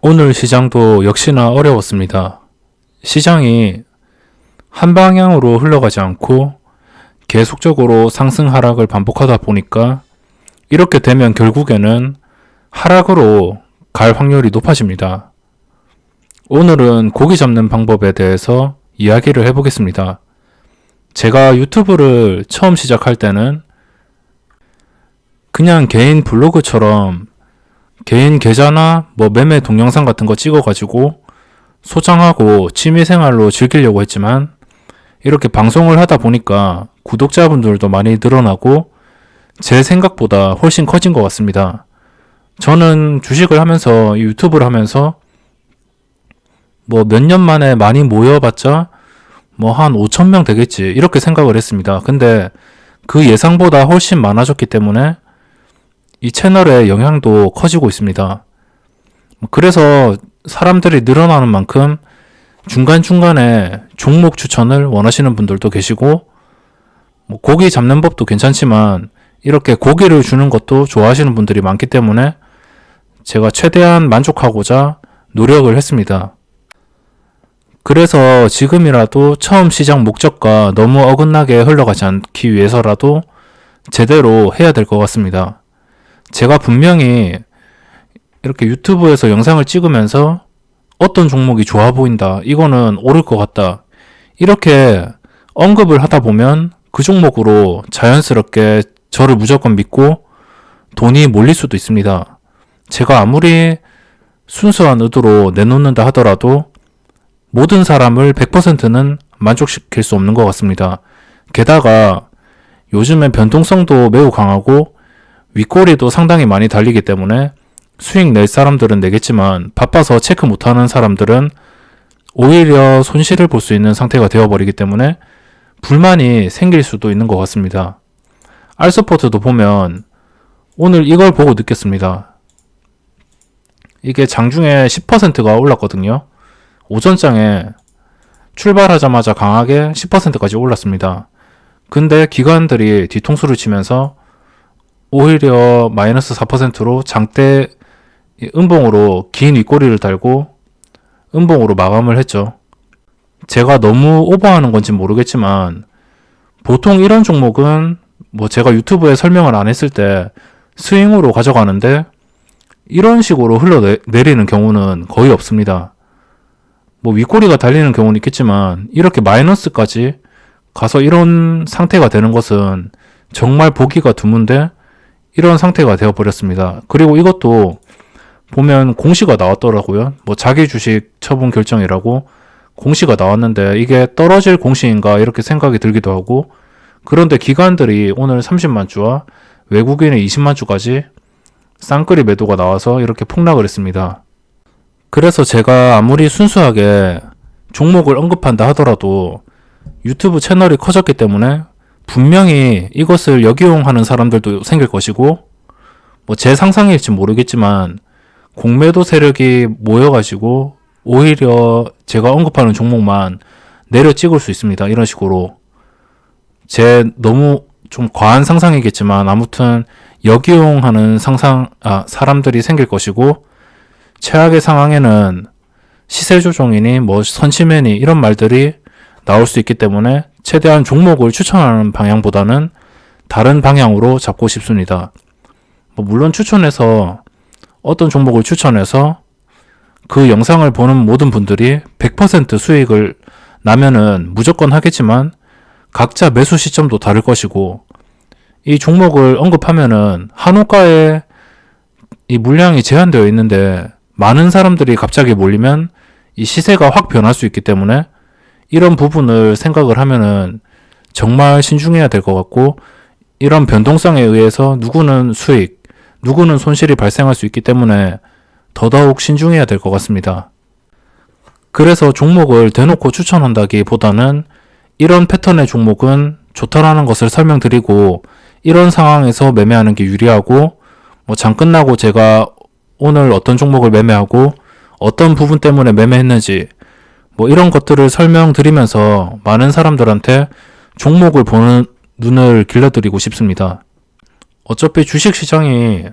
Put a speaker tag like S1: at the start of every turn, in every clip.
S1: 오늘 시장도 역시나 어려웠습니다. 시장이 한 방향으로 흘러가지 않고 계속적으로 상승 하락을 반복하다 보니까 이렇게 되면 결국에는 하락으로 갈 확률이 높아집니다. 오늘은 고기 잡는 방법에 대해서 이야기를 해보겠습니다. 제가 유튜브를 처음 시작할 때는 그냥 개인 블로그처럼 개인 계좌나 매매 동영상 같은 거 찍어가지고 소장하고 취미생활로 즐기려고 했지만 이렇게 방송을 하다 보니까 구독자분들도 많이 늘어나고 제 생각보다 훨씬 커진 것 같습니다. 저는 주식을 하면서 유튜브를 하면서 몇 년 만에 많이 모여봤자 한 5,000명 되겠지 이렇게 생각을 했습니다. 근데 그 예상보다 훨씬 많아졌기 때문에 이 채널의 영향도 커지고 있습니다. 그래서 사람들이 늘어나는 만큼 중간중간에 종목 추천을 원하시는 분들도 계시고 고기 잡는 법도 괜찮지만 이렇게 고기를 주는 것도 좋아하시는 분들이 많기 때문에 제가 최대한 만족하고자 노력을 했습니다. 그래서 지금이라도 처음 시작 목적과 너무 어긋나게 흘러가지 않기 위해서라도 제대로 해야 될 것 같습니다. 제가 분명히 이렇게 유튜브에서 영상을 찍으면서 어떤 종목이 좋아 보인다, 이거는 오를 것 같다, 이렇게 언급을 하다 보면 그 종목으로 자연스럽게 저를 무조건 믿고 돈이 몰릴 수도 있습니다. 제가 아무리 순수한 의도로 내놓는다 하더라도 모든 사람을 100%는 만족시킬 수 없는 것 같습니다. 게다가 요즘엔 변동성도 매우 강하고 윗꼬리도 상당히 많이 달리기 때문에 수익 낼 사람들은 내겠지만 바빠서 체크 못하는 사람들은 오히려 손실을 볼 수 있는 상태가 되어버리기 때문에 불만이 생길 수도 있는 것 같습니다. 알서포트도 보면 오늘 이걸 보고 느꼈습니다. 이게 장중에 10%가 올랐거든요. 오전장에 출발하자마자 강하게 10%까지 올랐습니다. 근데 기관들이 뒤통수를 치면서 오히려 마이너스 4%로 장대 음봉으로 긴 윗꼬리를 달고 음봉으로 마감을 했죠. 제가 너무 오버하는 건지 모르겠지만 보통 이런 종목은 제가 유튜브에 설명을 안 했을 때 스윙으로 가져가는데 이런 식으로 흘러내리는 경우는 거의 없습니다. 윗꼬리가 달리는 경우는 있겠지만 이렇게 마이너스까지 가서 이런 상태가 되는 것은 정말 보기가 드문데 이런 상태가 되어버렸습니다. 그리고 이것도 보면 공시가 나왔더라고요. 자기 주식 처분 결정이라고 공시가 나왔는데 이게 떨어질 공시인가 이렇게 생각이 들기도 하고, 그런데 기관들이 오늘 30만 주와 외국인의 20만 주까지 쌍끌이 매도가 나와서 이렇게 폭락을 했습니다. 그래서 제가 아무리 순수하게 종목을 언급한다 하더라도 유튜브 채널이 커졌기 때문에 분명히 이것을 역이용하는 사람들도 생길 것이고 제 상상일지 모르겠지만 공매도 세력이 모여가지고 오히려 제가 언급하는 종목만 내려 찍을 수 있습니다. 이런 식으로 제 너무 좀 과한 상상이겠지만 아무튼 역이용하는 사람들이 생길 것이고, 최악의 상황에는 시세 조종이니 선심매니 이런 말들이 나올 수 있기 때문에 최대한 종목을 추천하는 방향보다는 다른 방향으로 잡고 싶습니다. 물론 어떤 종목을 추천해서 그 영상을 보는 모든 분들이 100% 수익을 나면은 무조건 하겠지만 각자 매수 시점도 다를 것이고, 이 종목을 언급하면은 한호가에 이 물량이 제한되어 있는데 많은 사람들이 갑자기 몰리면 이 시세가 확 변할 수 있기 때문에 이런 부분을 생각을 하면은 정말 신중해야 될 것 같고, 이런 변동성에 의해서 누구는 수익, 누구는 손실이 발생할 수 있기 때문에 더더욱 신중해야 될 것 같습니다. 그래서 종목을 대놓고 추천한다기보다는 이런 패턴의 종목은 좋다라는 것을 설명드리고 이런 상황에서 매매하는 게 유리하고 장 끝나고 제가 오늘 어떤 종목을 매매하고 어떤 부분 때문에 매매했는지 이런 것들을 설명드리면서 많은 사람들한테 종목을 보는 눈을 길러드리고 싶습니다. 어차피 주식시장이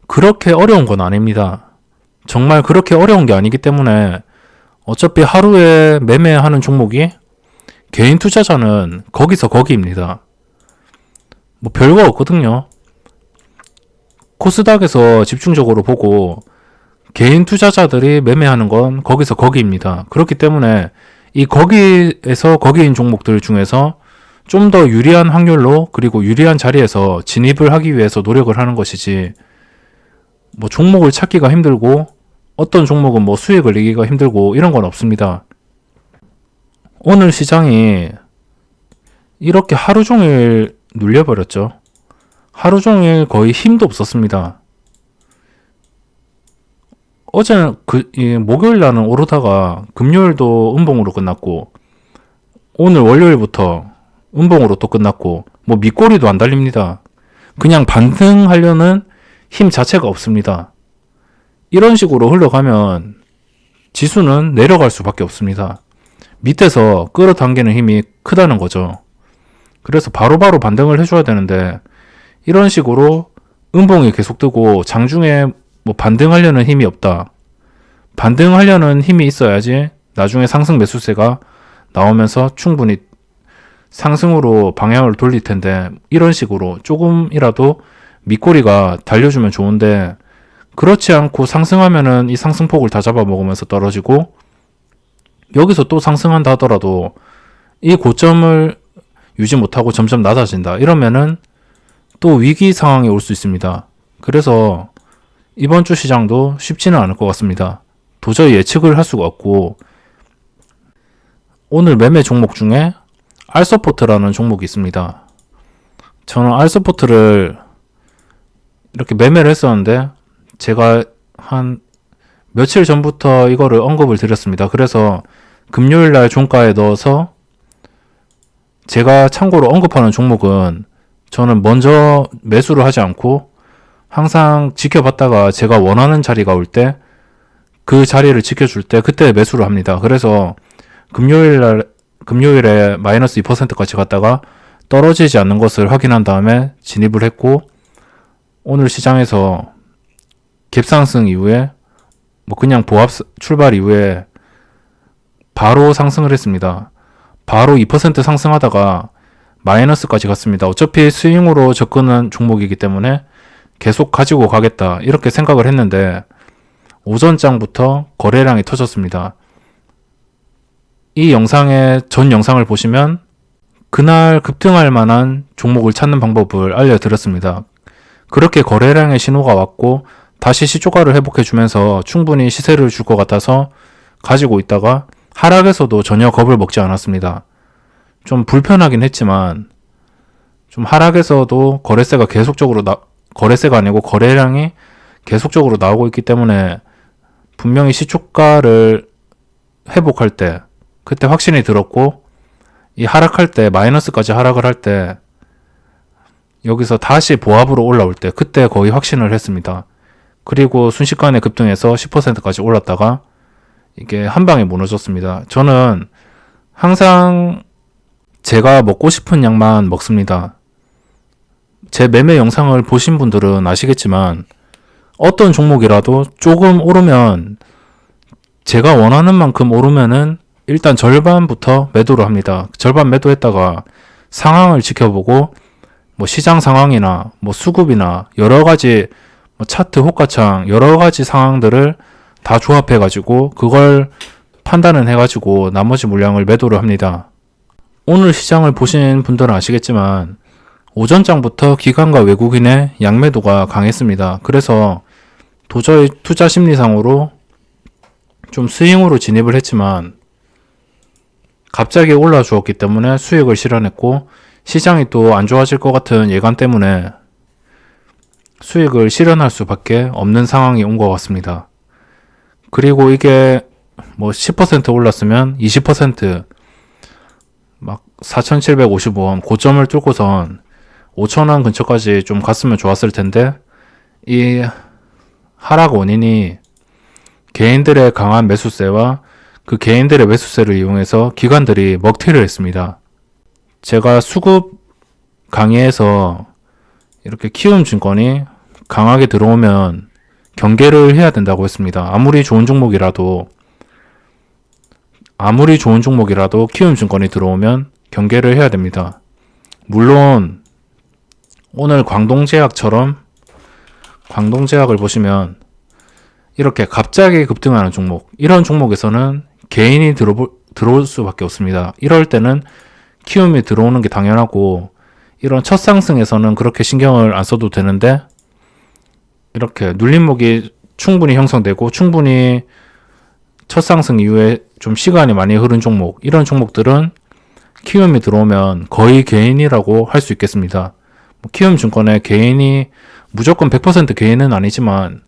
S1: 그렇게 어려운 건 아닙니다. 정말 그렇게 어려운 게 아니기 때문에 어차피 하루에 매매하는 종목이 개인 투자자는 거기서 거기입니다. 뭐 별거 없거든요. 코스닥에서 집중적으로 보고 개인 투자자들이 매매하는 건 거기서 거기입니다. 그렇기 때문에 이 거기에서 거기인 종목들 중에서 좀 더 유리한 확률로 그리고 유리한 자리에서 진입을 하기 위해서 노력을 하는 것이지, 뭐 종목을 찾기가 힘들고 어떤 종목은 뭐 수익을 내기가 힘들고 이런 건 없습니다. 오늘 시장이 이렇게 하루 종일 눌려버렸죠. 하루 종일 거의 힘도 없었습니다. 어제는 목요일 날은 오르다가 금요일도 음봉으로 끝났고, 오늘 월요일부터 음봉으로 또 끝났고, 뭐 밑꼬리도 안 달립니다. 그냥 반등하려는 힘 자체가 없습니다. 이런 식으로 흘러가면 지수는 내려갈 수밖에 없습니다. 밑에서 끌어당기는 힘이 크다는 거죠. 그래서 바로바로 반등을 해줘야 되는데, 이런 식으로 음봉이 계속 뜨고 장중에 뭐 반등하려는 힘이 없다. 반등하려는 힘이 있어야지 나중에 상승 매수세가 나오면서 충분히 상승으로 방향을 돌릴 텐데, 이런 식으로 조금이라도 밑꼬리가 달려주면 좋은데, 그렇지 않고 상승하면은 이 상승폭을 다 잡아먹으면서 떨어지고, 여기서 또 상승한다 하더라도 이 고점을 유지 못하고 점점 낮아진다. 이러면은 또 위기 상황이 올 수 있습니다. 그래서 이번 주 시장도 쉽지는 않을 것 같습니다. 도저히 예측을 할 수가 없고, 오늘 매매 종목 중에 알서포트라는 종목이 있습니다. 저는 알서포트를 이렇게 매매를 했었는데, 제가 한 며칠 전부터 이거를 언급을 드렸습니다. 그래서 금요일 날 종가에 넣어서, 제가 참고로 언급하는 종목은 저는 먼저 매수를 하지 않고 항상 지켜봤다가 제가 원하는 자리가 올 때, 그 자리를 지켜줄 때 그때 매수를 합니다. 그래서 금요일에 마이너스 2%까지 갔다가 떨어지지 않는 것을 확인한 다음에 진입을 했고, 오늘 시장에서 갭상승 이후에 뭐 그냥 보합 출발 이후에 바로 상승을 했습니다. 바로 2% 상승하다가 마이너스까지 갔습니다. 어차피 스윙으로 접근한 종목이기 때문에 계속 가지고 가겠다 이렇게 생각을 했는데, 오전장부터 거래량이 터졌습니다. 이 영상의 전 영상을 보시면 그날 급등할 만한 종목을 찾는 방법을 알려드렸습니다. 그렇게 거래량의 신호가 왔고 다시 시초가를 회복해주면서 충분히 시세를 줄 것 같아서 가지고 있다가, 하락에서도 전혀 겁을 먹지 않았습니다. 좀 불편하긴 했지만, 좀 하락에서도 거래세가 아니고 거래량이 계속적으로 나오고 있기 때문에 분명히 시초가를 회복할 때, 그때 확신이 들었고, 이 하락할 때, 마이너스까지 하락을 할 때, 여기서 다시 보합으로 올라올 때, 그때 거의 확신을 했습니다. 그리고 순식간에 급등해서 10%까지 올랐다가 이게 한 방에 무너졌습니다. 저는 항상 제가 먹고 싶은 양만 먹습니다. 제 매매 영상을 보신 분들은 아시겠지만, 어떤 종목이라도 조금 오르면, 제가 원하는 만큼 오르면은 일단 절반부터 매도를 합니다. 절반 매도했다가 상황을 지켜보고, 뭐 시장 상황이나 뭐 수급이나 여러 가지 뭐 차트, 호가창 여러 가지 상황들을 다 조합해가지고 그걸 판단을 해가지고 나머지 물량을 매도를 합니다. 오늘 시장을 보신 분들은 아시겠지만, 오전장부터 기관과 외국인의 양매도가 강했습니다. 그래서 도저히 투자 심리상으로 좀 스윙으로 진입을 했지만, 갑자기 올라 주었기 때문에 수익을 실현했고, 시장이 또 안 좋아질 것 같은 예감 때문에 수익을 실현할 수밖에 없는 상황이 온 것 같습니다. 그리고 이게 뭐 10% 올랐으면 20% 막 4,755원 고점을 뚫고선 5,000원 근처까지 좀 갔으면 좋았을 텐데, 이 하락 원인이 개인들의 강한 매수세와 그 개인들의 매수세를 이용해서 기관들이 먹튀를 했습니다. 제가 수급 강의에서 이렇게 키움증권이 강하게 들어오면 경계를 해야 된다고 했습니다. 아무리 좋은 종목이라도 키움증권이 들어오면 경계를 해야 됩니다. 물론 오늘 광동제약을 보시면 이렇게 갑자기 급등하는 종목, 이런 종목에서는 개인이 들어올 수밖에 없습니다. 이럴 때는 키움이 들어오는 게 당연하고, 이런 첫 상승에서는 그렇게 신경을 안 써도 되는데, 이렇게 눌림목이 충분히 형성되고 충분히 첫 상승 이후에 좀 시간이 많이 흐른 종목, 이런 종목들은 키움이 들어오면 거의 개인이라고 할 수 있겠습니다. 키움증권의 개인이 무조건 100% 개인은 아니지만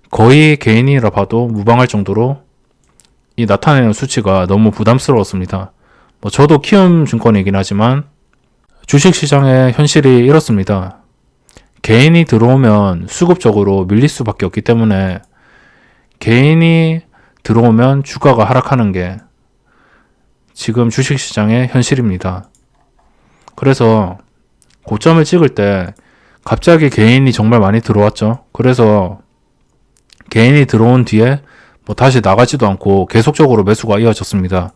S1: 거의 개인이라 봐도 무방할 정도로 이 나타내는 수치가 너무 부담스러웠습니다. 저도 키움증권이긴 하지만 주식시장의 현실이 이렇습니다. 개인이 들어오면 수급적으로 밀릴 수밖에 없기 때문에 개인이 들어오면 주가가 하락하는 게 지금 주식시장의 현실입니다. 그래서 고점을 찍을 때 갑자기 개인이 정말 많이 들어왔죠. 그래서 개인이 들어온 뒤에 다시 나가지도 않고 계속적으로 매수가 이어졌습니다.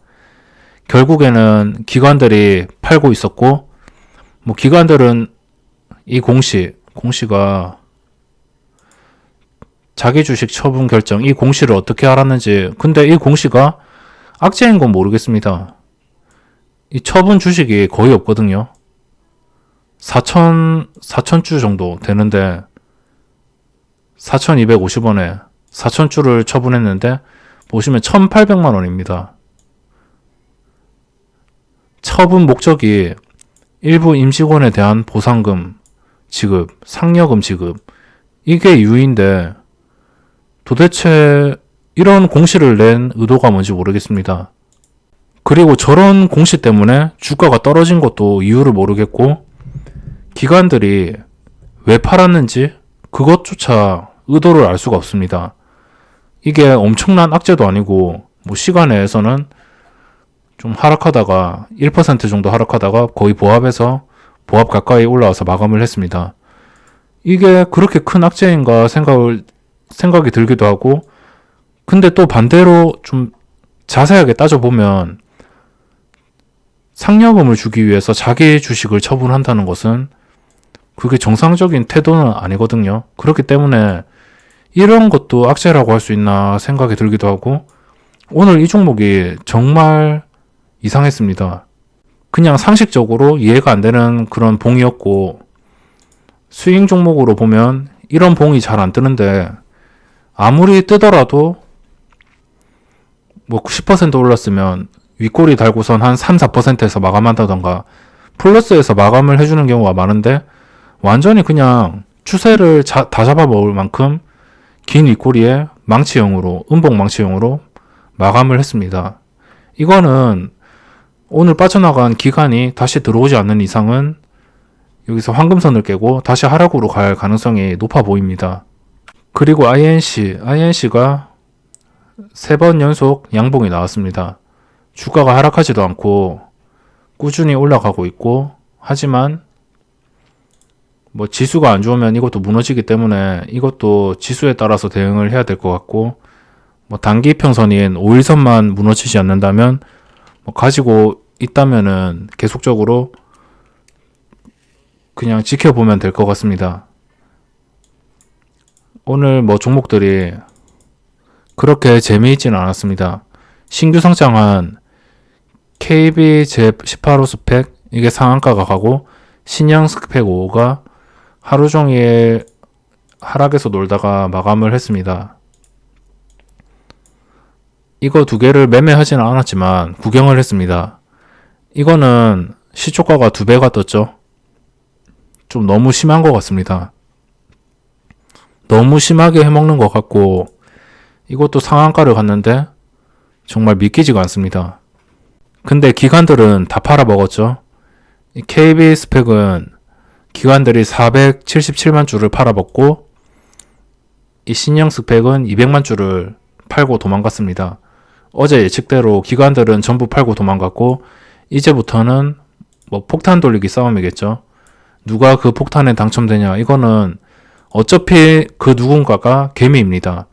S1: 결국에는 기관들이 팔고 있었고, 기관들은 이 공시가 자기 주식 처분 결정, 이 공시를 어떻게 알았는지, 근데 이 공시가 악재인 건 모르겠습니다. 이 처분 주식이 거의 없거든요. 4,000주 정도 되는데 4,250원에 4,000주를 처분했는데 보시면 1,800만 원입니다. 처분 목적이 일부 임직원에 대한 보상금 지급, 상여금 지급, 이게 이유인데 도대체 이런 공시를 낸 의도가 뭔지 모르겠습니다. 그리고 저런 공시 때문에 주가가 떨어진 것도 이유를 모르겠고, 기관들이 왜 팔았는지 그것조차 의도를 알 수가 없습니다. 이게 엄청난 악재도 아니고, 시간 내에서는 좀 하락하다가 1% 정도 하락하다가 거의 보합 가까이 올라와서 마감을 했습니다. 이게 그렇게 큰 악재인가 생각이 들기도 하고, 근데 또 반대로 좀 자세하게 따져보면 상여금을 주기 위해서 자기 주식을 처분한다는 것은 그게 정상적인 태도는 아니거든요. 그렇기 때문에 이런 것도 악재라고 할 수 있나 생각이 들기도 하고, 오늘 이 종목이 정말 이상했습니다. 그냥 상식적으로 이해가 안 되는 그런 봉이었고, 스윙 종목으로 보면 이런 봉이 잘 안 뜨는데 아무리 뜨더라도 10% 올랐으면 윗꼬리 달고선 한 3, 4%에서 마감한다던가 플러스에서 마감을 해주는 경우가 많은데, 완전히 그냥 추세를 다 잡아먹을 만큼 긴 윗꼬리에 음봉 망치형으로 마감을 했습니다. 이거는 오늘 빠져나간 기간이 다시 들어오지 않는 이상은 여기서 황금선을 깨고 다시 하락으로 갈 가능성이 높아 보입니다. 그리고 INC가 3번 연속 양봉이 나왔습니다. 주가가 하락하지도 않고 꾸준히 올라가고 있고, 하지만 지수가 안 좋으면 이것도 무너지기 때문에 이것도 지수에 따라서 대응을 해야 될 것 같고, 단기 평선인 5일선만 무너지지 않는다면 가지고 있다면은 계속적으로 그냥 지켜보면 될 것 같습니다. 오늘 종목들이 그렇게 재미있지는 않았습니다. 신규 상장한 KB 제18호 스펙, 이게 상한가가 가고, 신형 스펙 5호가 하루 종일 하락에서 놀다가 마감을 했습니다. 이거 두 개를 매매하지는 않았지만 구경을 했습니다. 이거는 시초가가 2배가 떴죠. 좀 너무 심한 것 같습니다. 너무 심하게 해먹는 것 같고, 이것도 상한가를 갔는데 정말 믿기지가 않습니다. 근데 기관들은 다 팔아먹었죠. 이 KB 스펙은 기관들이 477만 주를 팔아먹고, 이 신형 스펙은 200만 주를 팔고 도망갔습니다. 어제 예측대로 기관들은 전부 팔고 도망갔고, 이제부터는 폭탄 돌리기 싸움이겠죠. 누가 그 폭탄에 당첨되냐, 이거는 어차피 그 누군가가 개미입니다.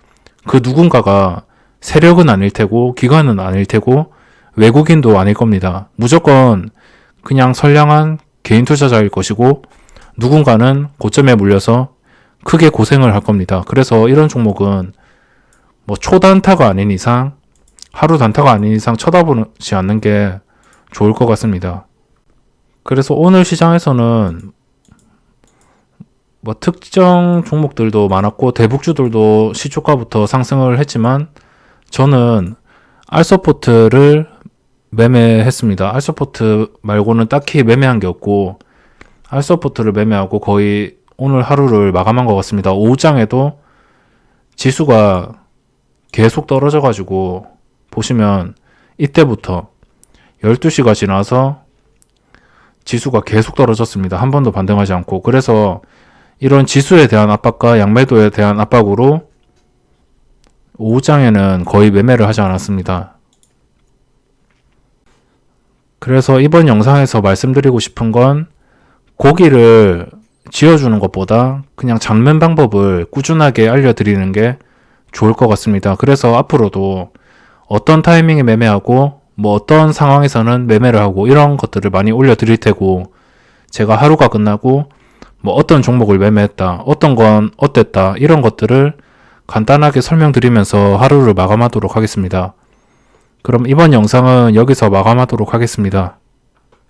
S1: 그 누군가가 세력은 아닐 테고 기관은 아닐 테고 외국인도 아닐 겁니다. 무조건 그냥 선량한 개인 투자자일 것이고 누군가는 고점에 물려서 크게 고생을 할 겁니다. 그래서 이런 종목은 뭐 초단타가 아닌 이상, 하루 단타가 아닌 이상 쳐다보지 않는 게 좋을 것 같습니다. 그래서 오늘 시장에서는 뭐 특정 종목들도 많았고 대북주들도 시초가부터 상승을 했지만 저는 알서포트를 매매했습니다. 알서포트 말고는 딱히 매매한 게 없고 알서포트를 매매하고 거의 오늘 하루를 마감한 것 같습니다. 오후장에도 지수가 계속 떨어져 가지고 보시면 이때부터 12시가 지나서 지수가 계속 떨어졌습니다. 한 번도 반등하지 않고. 그래서 이런 지수에 대한 압박과 양매도에 대한 압박으로 오후장에는 거의 매매를 하지 않았습니다. 그래서 이번 영상에서 말씀드리고 싶은 건 고기를 지어주는 것보다 그냥 잡는 방법을 꾸준하게 알려드리는 게 좋을 것 같습니다. 그래서 앞으로도 어떤 타이밍에 매매하고 뭐 어떤 상황에서는 매매를 하고 이런 것들을 많이 올려드릴 테고 제가 하루가 끝나고 뭐 어떤 종목을 매매했다, 어떤 건 어땠다 이런 것들을 간단하게 설명드리면서 하루를 마감하도록 하겠습니다. 그럼 이번 영상은 여기서 마감하도록 하겠습니다.